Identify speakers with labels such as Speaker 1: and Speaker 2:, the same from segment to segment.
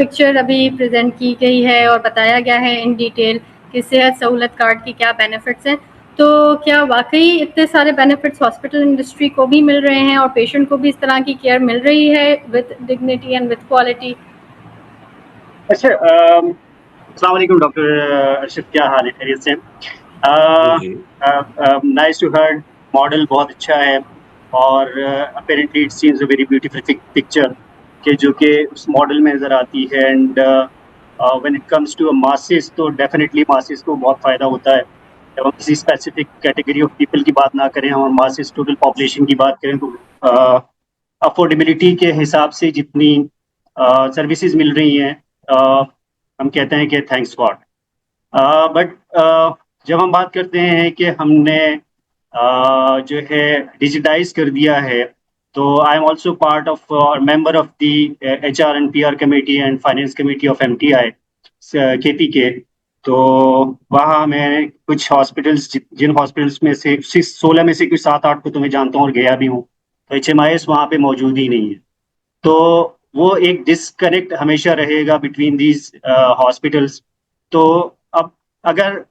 Speaker 1: Picture अभी present की गई है और बताया गया है इन डिटेल कि सेहत सहूलत कार्ड के क्या बेनिफिट्स हैं, तो क्या वाकई इतने सारे बेनिफिट्स हॉस्पिटल इंडस्ट्री को भी मिल रहे हैं और पेशेंट को भी इस तरह की केयर मिल रही है with dignity and with quality?
Speaker 2: अच्छा, अस्सलाम वालेकुम डॉक्टर अर्शद, क्या हाल है? खैरियत से?
Speaker 3: जी
Speaker 2: नाइस टू हर्ड। मॉडल बहुत अच्छा है और apparently it seems a very beautiful picture के जो कि उस मॉडल में नज़र आती है। And when it comes to masses, तो डेफिनेटली मासेस को बहुत फ़ायदा होता है। जब हम किसी स्पेसिफिक कैटेगरी ऑफ पीपल की बात ना करें, हम मासेस टोटल पॉपुलेशन की बात करें, तो अफोर्डेबिलिटी के हिसाब से जितनी सर्विसेज मिल रही हैं, हम कहते हैं कि थैंक्स गॉड। बट जब हम बात करते हैं कि हमने जो है डिजिटाइज कर दिया है, तो I am also part of member of the HR and PR committee and finance committee of MTI KPK। तो वहाँ मैं कुछ हॉस्पिटल्स, जिन हॉस्पिटल्स में से 16 में से कुछ 7-8 को तो मैं जानता हूँ और गया भी हूँ, तो HMIS वहाँ पे मौजूद ही नहीं है। तो वो एक डिस्कनेक्ट हमेशा रहेगा बिटवीन दीज हॉस्पिटल्स। तो अब अगर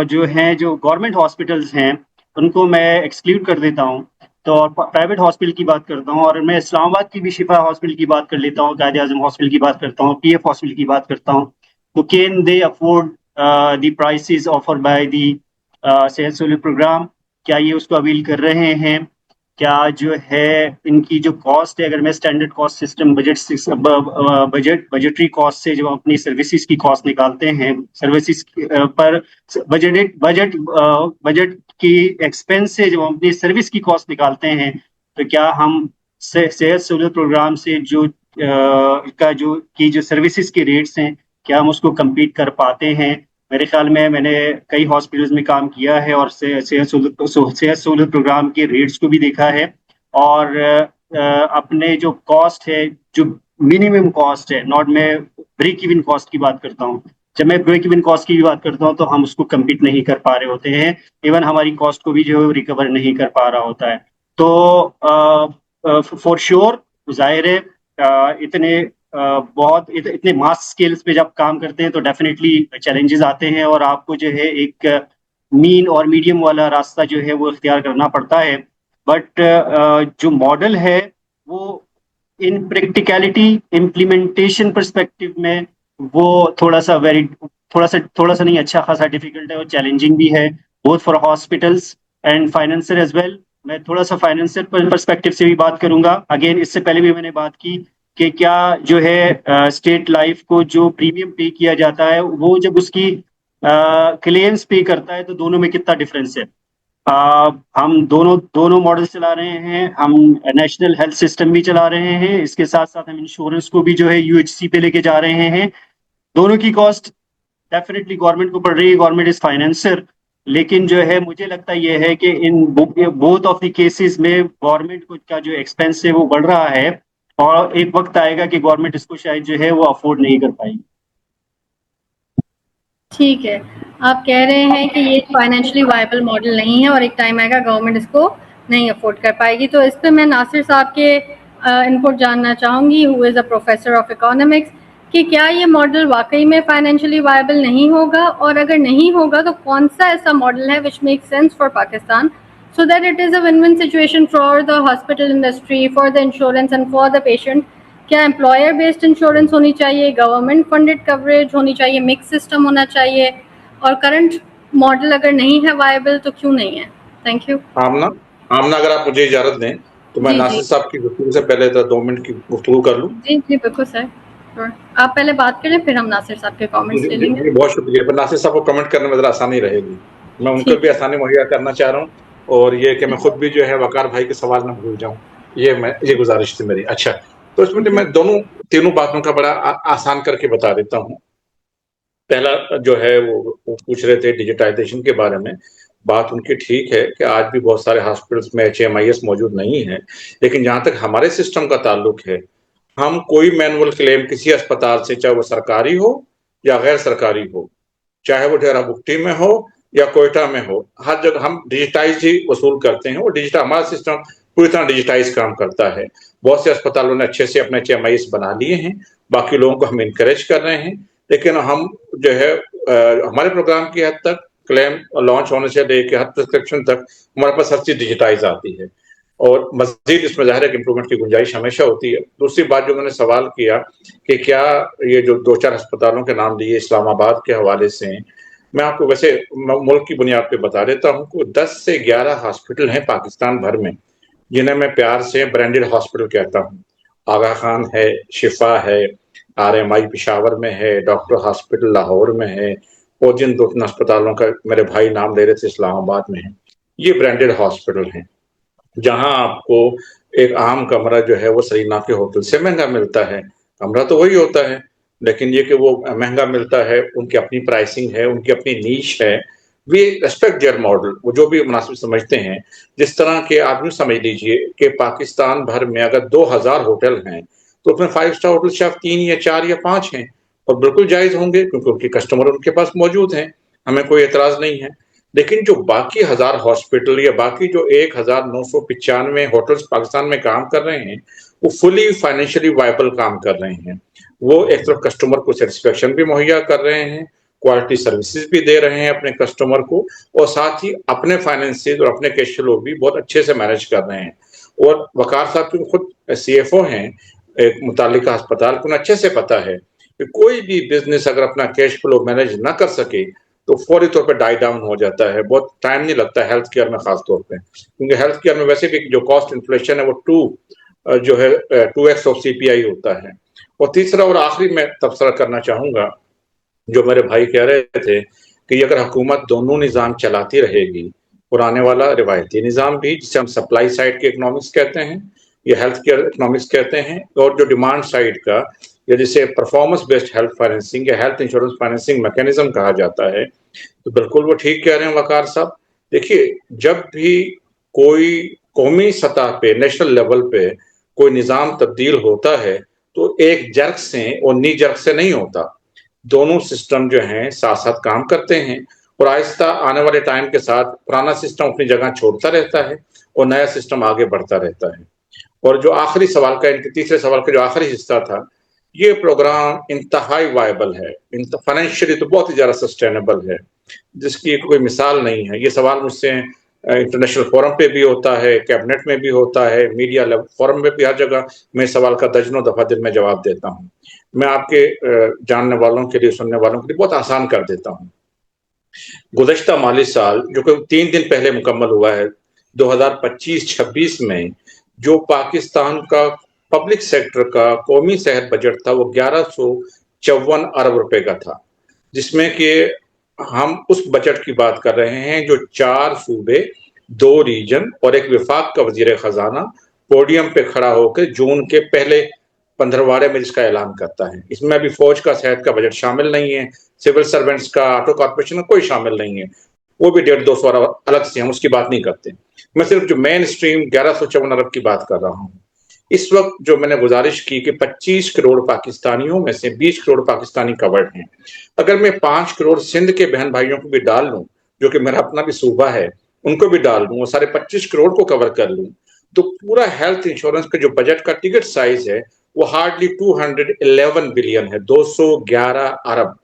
Speaker 2: जो हैं, जो गवर्नमेंट हॉस्पिटल्स हैं, उनको मैं एक्सक्लूड कर देता हूँ, तो प्राइवेट हॉस्पिटल की बात करता हूँ, और मैं इस्लामाबाद की भी शिफा हॉस्पिटल की बात कर लेता हूँ, कायद आजम हॉस्पिटल की बात करता हूँ, PF हॉस्पिटल की बात करता हूँ। तो can they afford the prices offer by the सेहत सहूलत प्रोग्राम? क्या ये उसको अवील कर रहे हैं? क्या जो है इनकी जो कॉस्ट है, अगर मैं standard cost system budgetary cost से जब हम अपनी सर्विसेज की कॉस्ट निकालते हैं, सर्विसेज पर बजट की एक्सपेंस से जब हम अपनी सर्विस की कॉस्ट निकालते हैं, तो क्या हम सेहत सहूलत प्रोग्राम से जो का जो सर्विसेज के रेट्स हैं, क्या हम उसको compete कर पाते हैं? मेरे ख्याल में मैंने कई हॉस्पिटल्स में काम किया है और सेहत सहूलत प्रोग्राम के रेट्स को भी देखा है, और अपने जो कॉस्ट है, जो मिनिमम कॉस्ट है, नॉट मैं ब्रेक इवन कॉस्ट की बात करता हूँ, जब मैं ब्रेक इवन कॉस्ट की भी बात करता हूँ, तो हम उसको compete नहीं कर पा रहे होते हैं। इवन हमारी कॉस्ट को भी जो है रिकवर नहीं कर पा रहा होता है। तो फॉर श्योर जाहिर है, इतने मास स्केल्स पे जब काम करते हैं, तो डेफिनेटली चैलेंजेस आते हैं, और आपको जो है एक मीन और मीडियम वाला रास्ता जो है वो इख्तियार करना पड़ता है। बट जो मॉडल है वो इन प्रैक्टिकलिटी इम्प्लीमेंटेशन परस्पेक्टिव में वो थोड़ा सा नहीं, अच्छा खासा डिफिकल्ट है और चैलेंजिंग भी है, both for hospitals and financer as well. मैं थोड़ा सा फाइनेंशियल पर्सपेक्टिव से भी बात करूंगा। अगेन, इससे पहले भी मैंने बात की कि क्या जो है स्टेट लाइफ को जो प्रीमियम पे किया जाता है, वो जब उसकी क्लेम्स पे करता है, तो दोनों में कितना डिफरेंस है। हम दोनों मॉडल चला रहे हैं, हम नेशनल हेल्थ सिस्टम भी चला रहे हैं, इसके साथ साथ हम इंश्योरेंस को भी जो है UHC पे लेके जा रहे हैं। दोनों की कॉस्ट डेफिनेटली गवर्नमेंट को पड़ रही है, गवर्नमेंट इज फाइनेंसर। लेकिन जो है मुझे लगता ये है कि in both of the cases में गवर्नमेंट को का जो एक्सपेंस है वो बढ़ रहा है, और एक वक्त आएगा कि गवर्नमेंट इसको शायद जो है वो अफोर्ड नहीं कर पाएगी।
Speaker 1: ठीक है, आप कह रहे हैं कि ये फाइनेंशियली वायबल मॉडल नहीं है और एक टाइम आएगा गवर्नमेंट इसको नहीं अफोर्ड कर पाएगी। तो इस पे मैं नासिर साहब के इनपुट जानना चाहूँगी, who is a professor of economics, कि क्या ये मॉडल वाकई में फाइनेंशियली वायबल नहीं होगा, और अगर नहीं होगा तो कौन सा ऐसा मॉडल है which make sense for Pakistan, so that it is a win-win situation for the hospital industry, for the insurance and for the patient? क्या एम्प्लॉयर बेस्ड इंश्योरेंस होनी चाहिए, गवर्नमेंट फंडेड कवरेज होनी चाहिए, मिक्स सिस्टम होना चाहिए, और current model अगर नहीं है वायबल तो क्यों नहीं है? Thank you.
Speaker 3: आमना आमना, अगर आप मुझे इजाजत दें तो मैं
Speaker 1: जी
Speaker 3: नासिर
Speaker 1: जी
Speaker 3: साहब की गुफ्तगू से पहले 2 मिनट की गुफ्तगू कर लूं।
Speaker 1: जी जी बिल्कुल सर, आप पहले बात करें, फिर हम नासिर साहब के कमेंट्स ले लेंगे।
Speaker 3: जी, बहुत शुक्रिया। पर नासिर साहब को कमेंट करने में जरा आसानी रहेगी, मैं उनको भी आसानी मुहैया करना चाह रहा हूँ, और ये कि मैं खुद भी जो है वकार भाई के सवाल ना भूल जाऊं, ये गुजारिश थी मेरी। अच्छा, तो इसमें मैं तीनों बातों का बड़ा आसान करके बता देता हूँ। पहला जो है वो पूछ रहे थे डिजिटाइजेशन के बारे में। बात उनकी ठीक है कि आज भी बहुत सारे हॉस्पिटल्स में HMIS मौजूद नहीं है, लेकिन जहां तक हमारे सिस्टम का ताल्लुक है, हम कोई मैनुअल क्लेम किसी अस्पताल से, चाहे वो सरकारी हो या गैर सरकारी हो, चाहे वो डेरा बुगटी में हो या कोयटा में हो, हर जगह हम डिजिटाइज ही वसूल करते हैं। और डिजिटल हमारा सिस्टम पूरी तरह डिजिटाइज काम करता है। बहुत से अस्पतालों ने अच्छे से अपने HMIs बना लिए हैं, बाकी लोगों को हम इनकरेज कर रहे हैं, लेकिन हम जो है हमारे प्रोग्राम की हद तक क्लेम लॉन्च होने से लेकर हर प्रिस्क्रिप्शन तक हमारे पास हर चीज डिजिटाइज आती है और मजीद इसमें ज़ाहिर है कि इम्प्रूवमेंट की गुंजाइश हमेशा होती है। दूसरी बात जो मैंने सवाल किया कि क्या ये जो 2-4 अस्पतालों के नाम लिए इस्लामाबाद के हवाले से हैं, मैं आपको वैसे मुल्क की बुनियाद पे बता देता हूँ कि 10 से 11 हॉस्पिटल हैं पाकिस्तान भर में, जिन्हें मैं प्यार से ब्रांडेड हॉस्पिटल कहता हूँ। आगा खान है, शिफा है, RMI पेशावर में है, डॉक्टर हॉस्पिटल लाहौर में है, और जिन 2-3 अस्पतालों का मेरे भाई नाम ले रहे थे इस्लामाबाद में है, ये ब्रांडेड हॉस्पिटल हैं, जहां आपको एक आम कमरा जो है वो सरीना के होटल से महंगा मिलता है। कमरा तो वही होता है, लेकिन ये कि वो महंगा मिलता है, उनकी अपनी प्राइसिंग है, उनकी अपनी नीश है। वी रेस्पेक्ट देयर मॉडल, वो जो भी मुनासिब समझते हैं। जिस तरह के आप यूँ समझ लीजिए कि पाकिस्तान भर में अगर 2000 होटल हैं, तो उसमें 5 स्टार होटल शायद 3 या 4 या 5 हैं, और बिल्कुल जायज़ होंगे क्योंकि उनके कस्टमर उनके पास मौजूद हैं, हमें कोई एतराज़ नहीं है। लेकिन जो बाकी 1000 हॉस्पिटल या बाकी जो 1995 होटल्स पाकिस्तान में काम कर रहे हैं, वो फुली फाइनेंशियली वायबल काम कर रहे हैं। वो एक तरफ कस्टमर को सेटिस्फेक्शन भी मुहैया कर रहे हैं, क्वालिटी सर्विसेज भी दे रहे हैं अपने कस्टमर को, और साथ ही अपने फाइनेंसेस और अपने कैश फ्लो भी बहुत अच्छे से मैनेज कर रहे हैं। और वकार साहब क्योंकि खुद CFO हैं एक मुतालिका अस्पताल को, उन्हें अच्छे से पता है कि कोई भी बिजनेस अगर अपना कैश फ्लो मैनेज ना कर सके तो फौरी तौर पे डाई डाउन हो जाता है। बहुत टाइम नहीं लगता हेल्थ केयर में, खास तौर पे क्योंकि हेल्थ केयर में वैसे भी जो कॉस्ट इन्फ्लेशन है वो 2x ऑफ CPI होता है। और तीसरा और आखिरी मैं तबसरा करना चाहूंगा, जो मेरे भाई कह रहे थे कि अगर हुकूमत दोनों निज़ाम चलाती रहेगी, पुराने वाला रिवायती निज़ाम भी जिसे हम सप्लाई साइड के इकोनॉमिक्स कहते हैं या हेल्थ केयर इकोनॉमिक्स कहते हैं, और जो डिमांड साइड का या जिसे परफॉर्मेंस बेस्ड हेल्थ फाइनेंसिंग या हेल्थ इंश्योरेंस फाइनेंसिंग मैकेनिज्म कहा जाता है, तो बिल्कुल वो ठीक कह रहे हैं वकार साहब। देखिए, जब भी कोई कौमी सतह पे, नेशनल लेवल पे कोई निज़ाम तब्दील होता है, तो एक जर्क से और नी जर्क से नहीं होता। दोनों सिस्टम जो हैं साथ साथ काम करते हैं, और आहिस्ता आने वाले टाइम के साथ पुराना सिस्टम अपनी जगह छोड़ता रहता है और नया सिस्टम आगे बढ़ता रहता है। और जो आखिरी सवाल का, इनके तीसरे सवाल का जो आखिरी हिस्सा था, ये प्रोग्राम इंतहाई वायबल है, फाइनेंशियली तो बहुत ही ज़्यादा सस्टेनेबल है, जिसकी कोई मिसाल नहीं है। ये सवाल मुझसे इंटरनेशनल फोरम पे भी होता है, कैबिनेट में भी होता है, मीडिया फोरम में भी, हर जगह मैं सवाल का दर्जनों दफा दिन में जवाब देता हूँ। मैं आपके जानने वालों के लिए, सुनने वालों के लिए बहुत आसान कर देता हूँ। गुज़श्ता माली साल जो कि 3 दिन पहले मुकम्मल हुआ है, 2025-26 में जो पाकिस्तान का पब्लिक सेक्टर का कौमी सेहत बजट था वो 1154 अरब रुपए का था, जिसमें कि हम उस बजट की बात कर रहे हैं जो 4 सूबे, 2 रीजन और एक विफाक का वजीर खजाना पोडियम पे खड़ा होकर जून के पहले 15वाड़े में जिसका ऐलान करता है। इसमें अभी फौज का सेहत का बजट शामिल नहीं है, सिविल सर्वेंट्स का, ऑटो कॉर्पोरेशन का कोई शामिल नहीं है, वो भी 150-200 अरब अलग से, हम उसकी बात नहीं करते। मैं सिर्फ जो मेन स्ट्रीम 1154 अरब की बात कर रहा हूँ। इस वक्त जो मैंने गुजारिश की कि 25 करोड़ पाकिस्तानियों में से 20 करोड़ पाकिस्तानी कवर्ड हैं, अगर मैं 5 करोड़ सिंध के बहन भाइयों को भी डाल लूं, जो कि मेरा अपना भी सूबा है, उनको भी डाल दूं और सारे 25 करोड़ को कवर कर लूं, तो पूरा हेल्थ इंश्योरेंस का जो बजट का टिकट साइज है वो हार्डली 211 बिलियन है, 211 अरब।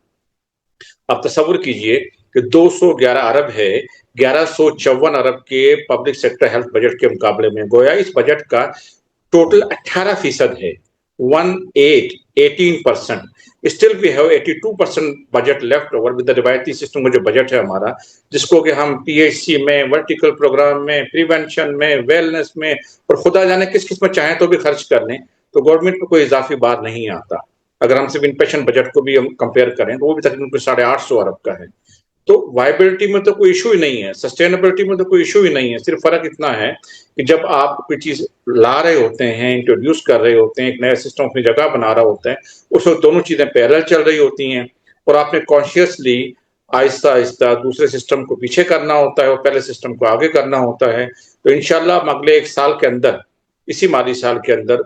Speaker 3: आप तस्वुर कीजिए कि 211 अरब है 1154 अरब के पब्लिक सेक्टर हेल्थ बजट के मुकाबले में। गोया इस बजट का टोटल 18% है, 18%। Still we have 82% budget left over with the रिवायती सिस्टम का जो बजट है हमारा, जिसको कि हम PHC में, वर्टिकल प्रोग्राम में, प्रिवेंशन में, वेलनेस में और खुदा जाने किस किस में चाहें तो भी खर्च कर लें, तो गवर्नमेंट को कोई इजाफी बार नहीं आता। अगर हम सिर्फ इनपेशन बजट को भी हम कंपेयर करें तो वो भी तकरीबन 850 अरब का है। तो वायबिलिटी में तो कोई इशू ही नहीं है, सस्टेनेबिलिटी में तो कोई इशू ही नहीं है। सिर्फ फर्क इतना है कि जब आप कोई चीज ला रहे होते हैं, इंट्रोड्यूस कर रहे होते हैं, एक नया सिस्टम अपनी जगह बना रहा होता है, उस वक्त दोनों चीजें पैरेलल चल रही होती हैं और आपने कॉन्शियसली आहिस्ता आहिस्ता दूसरे सिस्टम को पीछे करना होता है और पहले सिस्टम को आगे करना होता है। तो इंशाल्लाह हम अगले 1 साल के अंदर, इसी माली साल के अंदर,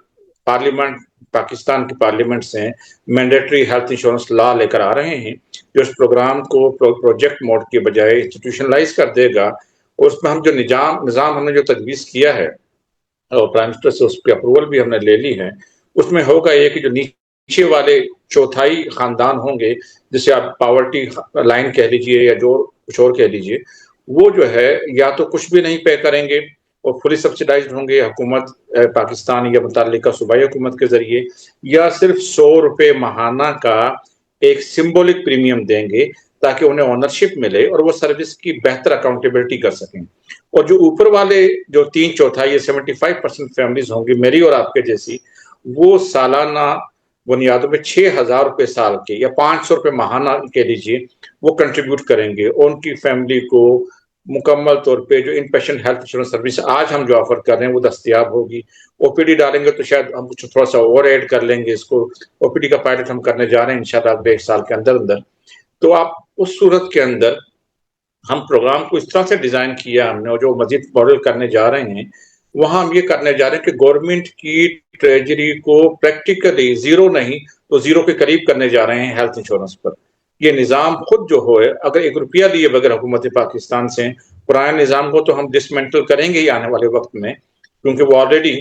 Speaker 3: पार्लियामेंट, पाकिस्तान की पार्लियामेंट से मैंडेटरी हेल्थ इंश्योरेंस लॉ लेकर आ रहे हैं, जो इस प्रोग्राम को प्रोजेक्ट मोड के बजाय इंस्टीट्यूशनलाइज कर देगा। और उसमें हम जो निजाम हमने जो तजवीज़ किया है और प्राइम मिनिस्टर से उसकी अप्रूवल भी हमने ले ली है। उसमें होगा ये कि जो नीचे वाले चौथाई खानदान होंगे, जिसे आप पावर्टी लाइन कह लीजिए या जो कुछ और कह लीजिए, वो जो है या तो कुछ भी नहीं पे करेंगे और फुली सब्सिडाइज्ड होंगे हुकूमत पाकिस्तान या मुतल्लिका सूबाई हुकूमत के जरिए, या सिर्फ 100 रुपए माहाना का एक सिंबॉलिक प्रीमियम देंगे ताकि उन्हें ओनरशिप मिले और वो सर्विस की बेहतर अकाउंटेबिलिटी कर सकें। और जो ऊपर वाले जो 3/4 75% फैमिलीज होंगी मेरी और आपके जैसी, वो सालाना बुनियादों पे 6,000 रुपए साल के या 500 रुपए माहाना के लीजिए वो कंट्रीब्यूट करेंगे और उनकी फैमिली को मुकम्मल तौर पे जो इन पेशेंट हेल्थ इंश्योरेंस सर्विस आज हम जो ऑफर कर रहे हैं वो दस्तियाब होगी। ओपीडी डालेंगे तो शायद हम कुछ थोड़ा सा और ऐड कर लेंगे इसको। ओपीडी का पायलट हम करने जा रहे हैं इंशाल्लाह अगले 1 साल के अंदर अंदर। तो आप उस सूरत के अंदर हम प्रोग्राम को इस तरह से डिजाइन किया हमने, और जो मजीद मॉडल करने जा रहे हैं वहां हम ये करने जा रहे हैं कि गवर्नमेंट की ट्रेजरी को प्रैक्टिकली जीरो नहीं तो जीरो के करीब करने जा रहे हैं हेल्थ इंश्योरेंस पर। ये निज़ाम खुद जो हो, अगर 1 रुपया लिए बगैर हुकूमत पाकिस्तान से पुराने निज़ाम को तो हम डिसमेंटल करेंगे ही आने वाले वक्त में, क्योंकि वो ऑलरेडी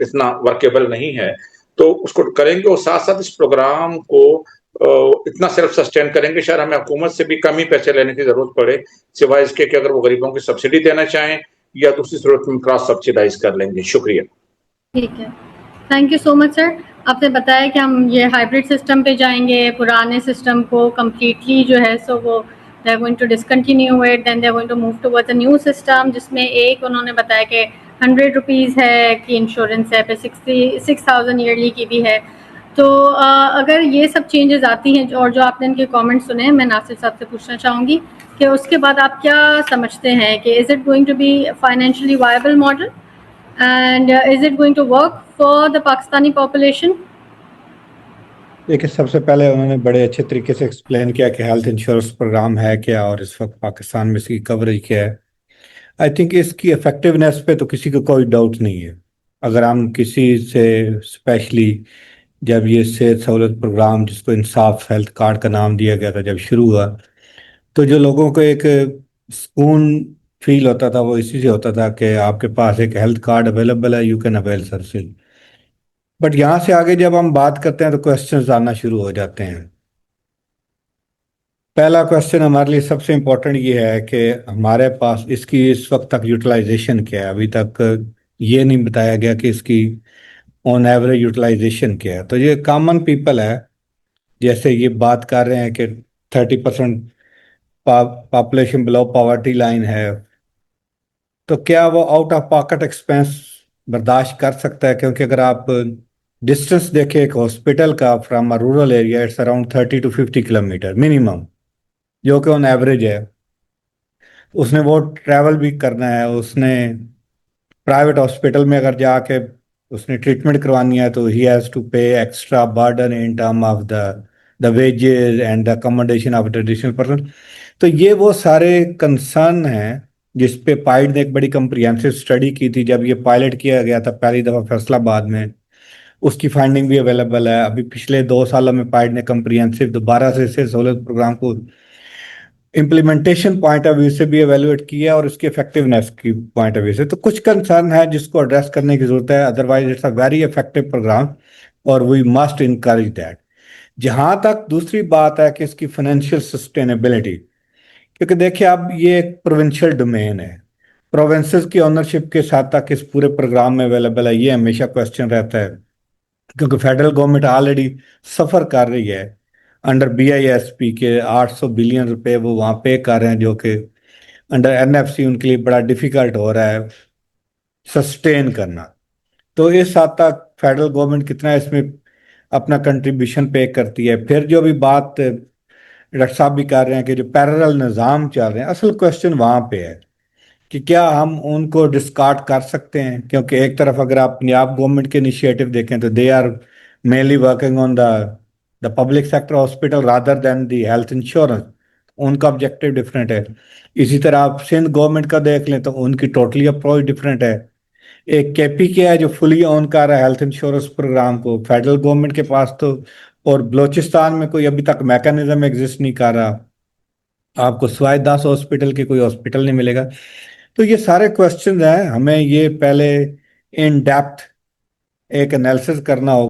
Speaker 3: इतना वर्केबल नहीं है, तो उसको करेंगे और साथ साथ इस प्रोग्राम को इतना सेल्फ सस्टेन करेंगे शायद हमें हुकूमत से भी कम ही पैसे लेने की जरूरत पड़े, सिवाय इसके कि अगर वो गरीबों की सब्सिडी देना चाहें या दूसरी सूरत में क्रॉस सब्सिडाइज कर लेंगे। शुक्रिया।
Speaker 1: ठीक है, thank you so much sir. आपने बताया कि हम ये हाइब्रिड सिस्टम पे जाएंगे, पुराने सिस्टम को कम्प्लीटली जो है सो वो they are going to discontinue it, then they are going to move towards a new system, जिसमें एक उन्होंने बताया कि 100 रुपीज़ है कि इंश्योरेंस है, फिर 66,000 ईयरली की भी है। तो अगर ये सब चेंजेस आती हैं और जो आपने इनके कमेंट सुने, मैं नासिर साहब से पूछना चाहूँगी कि उसके बाद आप क्या समझते हैं कि is it going to be financially viable model and is it going to work for the Pakistani population?
Speaker 4: देखिए, सबसे पहले उन्होंने बड़े अच्छे तरीके से एक्सप्लेन किया कि हेल्थ इंश्योरेंस प्रोग्राम है क्या और इस वक्त पाकिस्तान में इसकी कवरेज क्या है। आई थिंक इसकी इफेक्टिवनेस पे तो किसी को कोई डाउट नहीं है। अगर हम किसी से स्पेशली जब ये सेहत सहूलत प्रोग्राम, जिसको इंसाफ हेल्थ कार्ड का नाम दिया गया था, जब शुरू हुआ, तो जो लोगों को एक सुकून फील होता था वो इसी से होता था कि आपके पास एक हेल्थ कार्ड अवेलेबल है, you can avail services. But यहाँ से आगे जब हम बात करते हैं तो क्वेश्चंस आना शुरू हो जाते हैं। पहला क्वेश्चन हमारे लिए सबसे इम्पोर्टेंट ये है कि हमारे पास इसकी इस वक्त तक यूटिलाइजेशन क्या है। अभी तक ये नहीं बताया गया कि इसकी ऑन एवरेज यूटिलाइजेशन क्या है। तो ये कॉमन पीपल है, जैसे ये बात कर रहे हैं कि 30% पॉपुलेशन बिलो पॉवर्टी लाइन है, तो क्या वो आउट ऑफ पॉकेट एक्सपेंस बर्दाश्त कर सकता है? क्योंकि अगर आप डिस्टेंस देखें एक हॉस्पिटल का from a rural area, it's around 30 to 50 kilometre minimum, जो कि ऑन एवरेज है। उसने वो ट्रैवल भी करना है, उसने प्राइवेट हॉस्पिटल में अगर जाके उसने ट्रीटमेंट करवानी है तो ही हैज़ टू पे extra burden in term of the wages and the accommodation of traditional person. तो ये वो सारे कंसर्न हैं जिस पे पाइड ने एक बड़ी कंप्रिहेंसिव स्टडी की थी जब ये पायलट किया गया था पहली दफ़ा फैसलाबाद में। उसकी फाइंडिंग भी अवेलेबल है। अभी पिछले 2 सालों में पाइड ने कंप्रिहेंसिव दोबारा से सहूलत प्रोग्राम को इम्प्लीमेंटेशन पॉइंट ऑफ व्यू से भी एवेलुएट किया और इसकी इफेक्टिवनेस की पॉइंट ऑफ व्यू से। तो कुछ कंसर्न है जिसको एड्रेस करने की जरूरत है, otherwise it's a very effective programme और वी मस्ट इनकरेज दैट। जहां तक दूसरी बात है कि इसकी फाइनेंशियल सस्टेनेबिलिटी, क्योंकि देखिए अब ये एक प्रोविंशियल डोमेन है, प्रोविंसेस की ओनरशिप के साथ तक इस पूरे प्रोग्राम में अवेलेबल है, ये हमेशा क्वेश्चन रहता है। क्योंकि फेडरल गवर्नमेंट ऑलरेडी सफर कर रही है अंडर BISP के 800 बिलियन रुपए वो वहाँ पे कर रहे हैं, जो कि अंडर NFC उनके लिए बड़ा डिफिकल्ट हो रहा है सस्टेन करना। तो इस हद तक फेडरल गवर्नमेंट कितना इसमें अपना कंट्रीब्यूशन पे करती है। फिर जो भी बात डॉक्टर साहब भी कर रहे हैं कि जो पैरेलल निज़ाम चल रहे हैं, असल क्वेश्चन वहाँ पे है कि क्या हम उनको डिस्कार्ड कर सकते हैं। क्योंकि एक तरफ अगर आप पंजाब गवर्नमेंट के इनिशिएटिव देखें तो they are mainly working on the public sector hospital rather than the health insurance, उनका ऑब्जेक्टिव डिफरेंट है। इसी तरह आप सिंध गवर्नमेंट का देख लें तो उनकी टोटली अप्रोच डिफरेंट है। एक KPK है जो फुली ऑन कर रहा है हेल्थ इंश्योरेंस प्रोग्राम को, फेडरल गवर्नमेंट के पास तो और बलोचिस्तान में कोई अभी तक मैकेनिज्म एग्जिस्ट नहीं कर रहा, आपको सिवाय 10 हॉस्पिटल के कोई हॉस्पिटल नहीं मिलेगा। तो ये सारे क्वेश्चन हैं, हमें ये पहले इन डेप्थ एक एनालिसिस करना होगा